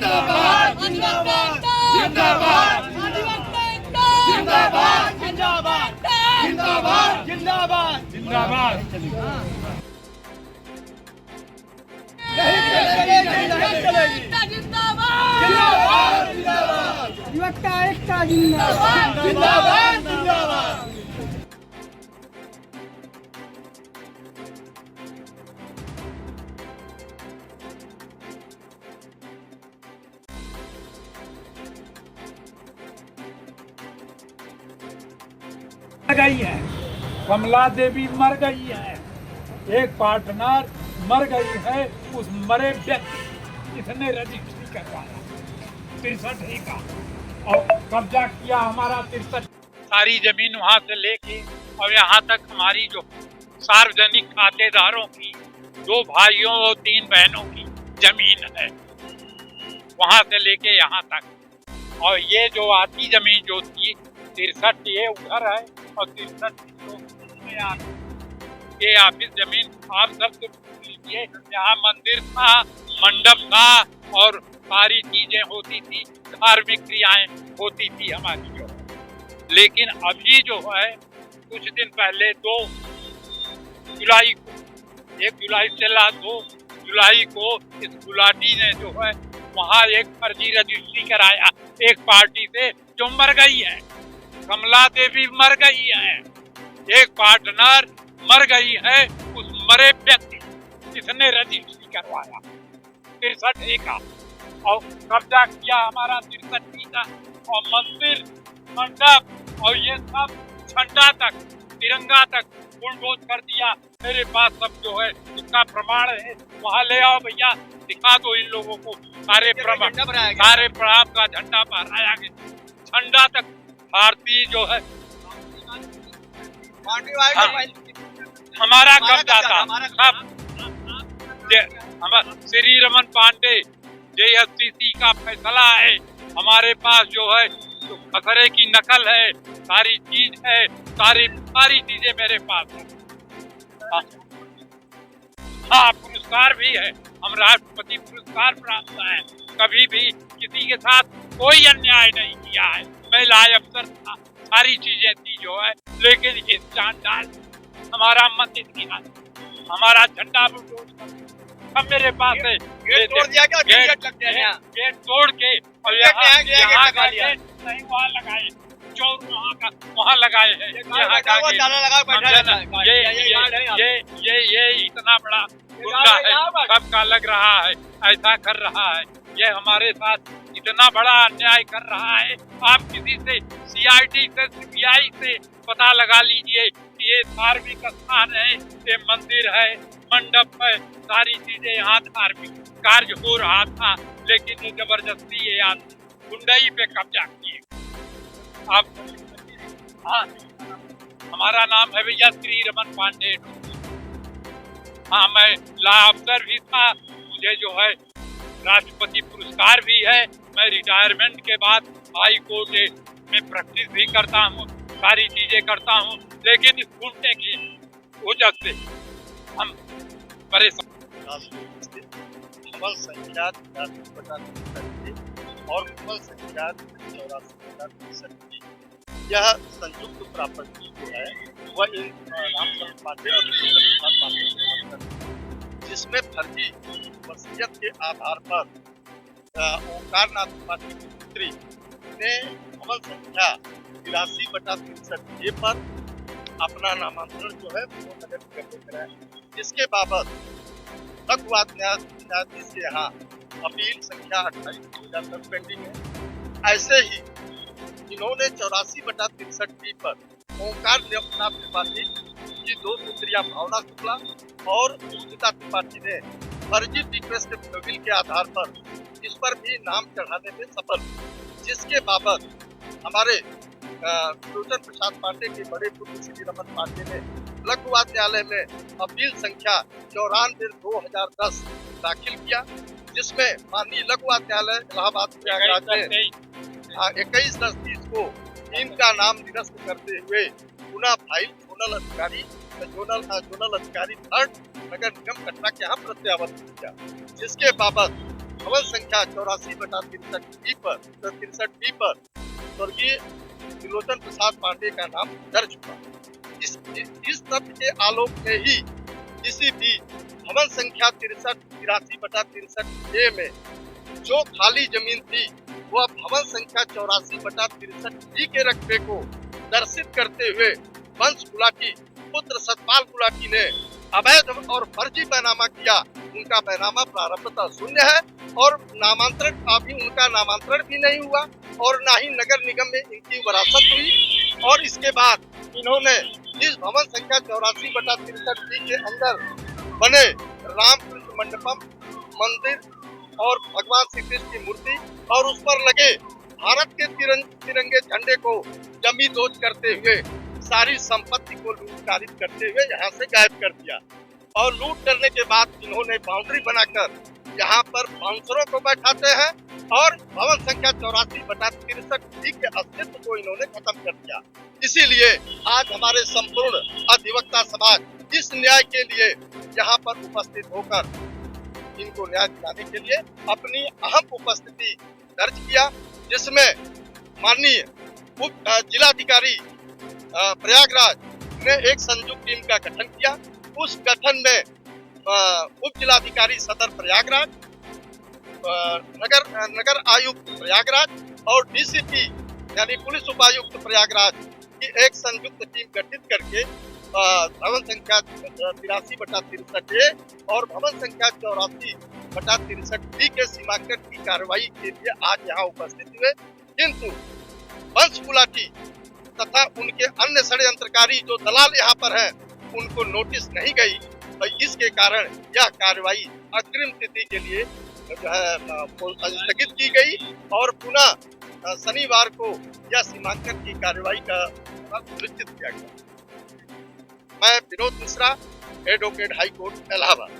जिंदाबाद जिंदाबाद जिंदाबाद जिंदाबाद जिंदाबाद जिंदाबाद जिंदाबाद जिंदाबाद नहीं चलेगी जिंदाबाद जिंदाबाद युवकता एकता जिंदाबाद जिंदाबाद जिंदाबाद गई है, कमला देवी मर गई है, एक पार्टनर मर गई है। उस मरे व्यक्ति इसने रजिस्ट्री करवाया 63 का और कब्जा किया हमारा 63 सारी जमीन वहां से लेके और यहाँ तक हमारी जो सार्वजनिक खातेदारों की 2 भाइयों और 3 बहनों की जमीन है वहां से लेके यहाँ तक। और ये जो आधी जमीन जो थी 63 ये उधर है और 63 ये ऑफिस जमीन आप सब लीजिए। यहाँ मंदिर था, मंडप था और सारी चीजें होती थी, धार्मिक क्रियाएं होती थी हमारी जो। लेकिन अभी जो है कुछ दिन पहले 2 जुलाई को 1 जुलाई से 2 जुलाई को इस गुलाटी ने जो है वहाँ एक फर्जी रजिस्ट्री कराया एक पार्टी से जो मर गई है। कमला देवी मर गई है, एक पार्टनर मर गई है। उस मरे व्यक्ति इसने रजिस्ट्री करवाया 63 का और कब्जा किया हमारा 63 का और मंदिर मंडप और ये सब झंडा तक तिरंगा तक बुलडोज कर दिया। मेरे पास सब जो है इसका प्रमाण है, वहाँ ले आओ भैया, दिखा दो इन लोगों को। सारे प्रणाम का झंडा फहराया गया, झंडा तक भारतीय जो है हमारा कब्जा था। श्री रमन पांडे JSCC का फैसला है, हमारे पास जो है खसरे की नकल है, सारी चीज है, सारी चीजें मेरे पास है। हाँ, पुरस्कार भी है, हम राष्ट्रपति पुरस्कार प्राप्त है। कभी भी किसी के साथ कोई अन्याय नहीं किया है, मैं लायक अफसर था, सारी चीजें थी जो है। लेकिन इस चांडाल हमारा मंदिर किया, हमारा झंडा अब मेरे पास है। गेट तोड़ दिया क्या? गेट तोड़ के और यहाँ नहीं वहाँ लगाए, चोर वहाँ लगाए हैं। ये इतना बड़ा गुंडा है, सबका लग रहा है, ऐसा कर रहा है, ये हमारे साथ इतना बड़ा अन्याय कर रहा है। आप किसी से CID से CBI से पता लगा लीजिए कि ये धार्मिक स्थान है, ये मंदिर है, मंडप है, सारी चीजें यहाँ धार्मिक कार्य हो रहा था। लेकिन ये जबरदस्ती ये गुंडई पे कब्जा किए। आप हाँ, हमारा नाम है भैया श्री रमन पांडे। हाँ, मैं ला अफसर भी था, मुझे जो है राष्ट्रपति पुरस्कार भी है। मैं रिटायरमेंट के बाद हाई कोर्ट में प्रैक्टिस भी करता हूँ, सारी चीजें करता हूँ। लेकिन इस गुंडे की वजह से हम परेशान। कमल संख्या और कमल संख्या 84 यह संयुक्त प्रॉपर्टी जो है वह रामचंद्र पांडे और जिसमें फर्जी वसीयत के आधार पर ओंकारनाथ पार्टी की पुत्री ने कमल संख्या 83/63 पर अपना नामांतरण जो है वो नगर निगम में कराया, जिसके बाबत लघुवाद न्यायाधीश के यहाँ अपील संख्या 28/2010 पेंडिंग है। ऐसे ही इन्होंने 84/63 पर ओंकारनाथ त्रिपाठी की 2 पुत्रियां भावना शुक्ला और सुचिता त्रिपाठी ने फर्जी रिक्वेस्ट बिल के आधार पर इस पर भी नाम चढ़ाने में सफल, जिसके बाबत हमारे सुलोचन प्रसाद पांडे के बड़े पुत्र श्री रमन पांडे ने लघुवाद न्यायालय में अपील संख्या 94/2010 दाखिल किया, जिसमें माननीय लघुवाद न्यायालय इलाहाबाद प्रयागराज ने 21/10/20 को इनका नाम निरस्त करते हुए पुनः फाइल जोनल अधिकारी 3rd नगर निगम कटरा के यहाँ प्रत्यावर्तित किया, जिसके बाबत भवन संख्या 84/63 पर स्वर्गीय त्रिलोचन प्रसाद पांडे का नाम दर्ज हुआ। इस तथ्य के आलोक में ही किसी भी भवन संख्या 83/63 में जो खाली जमीन थी वह भवन संख्या 84/63 के रकबे को दर्शित करते हुए वंश गुलाटी पुत्र सतपाल गुलाटी ने अवैध और फर्जी बैनामा किया। उनका बैनामा प्रारंभतः शून्य है और उनका नामांतरण भी नहीं हुआ और ना ही नगर निगम में इनकी वरासत हुई। और इसके बाद इन्होंने इस भवन संख्या 84/63 के अंदर बने रामकृष्ण मंडपम मंदिर और भगवान श्री कृष्ण की मूर्ति और उस पर लगे भारत के तिरंगे झंडे को जमी दोज करते हुए सारी संपत्ति को लूटकारित करते हुए यहाँ से गायब कर दिया। और लूट करने के बाद इन्होंने बाउंड्री बनाकर यहाँ पर बाउंसरों को बैठाते हैं और भवन संख्या 84/63 के अस्तित्व को इन्होंने खत्म कर दिया। इसीलिए आज हमारे संपूर्ण अधिवक्ता समाज इस न्याय के लिए यहाँ पर उपस्थित होकर इनको न्याय दिलाने के लिए अपनी अहम उपस्थिति दर्ज किया, जिसमें माननीय उप जिलाधिकारी प्रयागराज ने एक संयुक्त टीम का गठन किया। उस गठन में उप जिलाधिकारी सदर प्रयागराज, नगर आयुक्त प्रयागराज और डीसीपी यानी पुलिस उपायुक्त प्रयागराज की एक संयुक्त टीम गठित करके भवन संख्या 83/63 और भवन संख्या 84/63 के सीमांकन की कार्रवाई के लिए आज यहाँ उपस्थित हुए। किंतु वंश गुलाटी तथा उनके अन्य षड्यंत्रकारी जो दलाल यहाँ पर हैं उनको नोटिस नहीं गई और इसके कारण यह कार्रवाई अग्रिम तिथि के लिए जो है स्थगित की गई और पुनः शनिवार को यह सीमांकन की कार्रवाई का सुनिश्चित किया गया। मैं Vinod Mishra, advocate high court Allahabad.